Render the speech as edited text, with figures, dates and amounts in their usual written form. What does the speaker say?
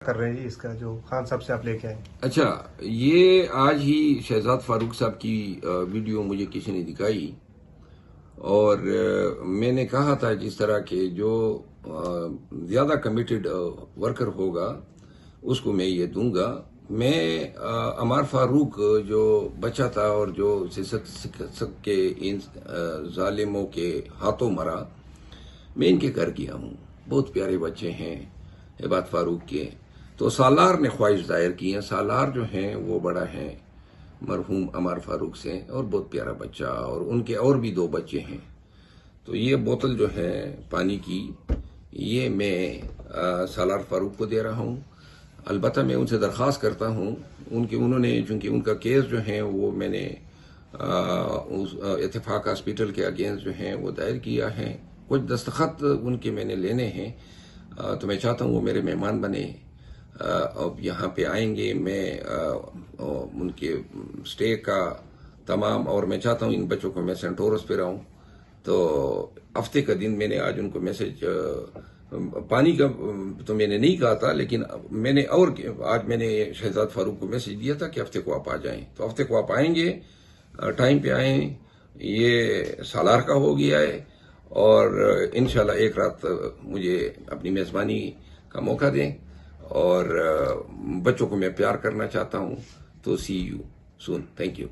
کر رہے ہیں جی اس کا جو خان صاحب سے آپ لے کے آئے؟ اچھا، یہ آج ہی شہزاد فاروق صاحب کی ویڈیو مجھے کسی نے دکھائی اور میں نے کہا تھا جس طرح کہ جو زیادہ کمیٹڈ ورکر ہوگا اس کو میں یہ دوں گا. میں عمار فاروق جو بچہ تھا اور جو سکھ کے ان ظالموں کے ہاتھوں مرا، میں ان کے گھر گیا ہوں. بہت پیارے بچے ہیں عباد فاروق کے. تو سالار نے خواہش ظاہر کی ہے. سالار جو ہیں وہ بڑا ہیں مرحوم عمار فاروق سے، اور بہت پیارا بچہ، اور ان کے اور بھی 2 بچے ہیں. تو یہ بوتل جو ہے پانی کی، یہ میں سالار فاروق کو دے رہا ہوں. البتہ میں ان سے درخواست کرتا ہوں، انہوں نے چونکہ ان کا کیس جو ہے وہ میں نے اتفاق ہاسپٹل کے اگینسٹ جو ہیں وہ دائر کیا ہے. کچھ دستخط ان کے میں نے لینے ہیں، تو میں چاہتا ہوں وہ میرے مہمان بنے. اب یہاں پہ آئیں گے، میں ان کے سٹے کا تمام، اور میں چاہتا ہوں ان بچوں کو میں سینٹورس پہ رہوں. تو ہفتے کا دن میں نے آج ان کو میسج، پانی کا تو میں نے نہیں کہا تھا، لیکن میں نے آج میں نے شہزاد فاروق کو میسج دیا تھا کہ ہفتے کو آپ آ جائیں. تو ہفتے کو آپ آئیں گے، ٹائم پہ آئیں. یہ سالار کا ہو گیا ہے، اور انشاءاللہ ایک رات مجھے اپنی میزبانی کا موقع دیں، اور بچوں کو میں پیار کرنا چاہتا ہوں. تو سی یو سون. Thank you.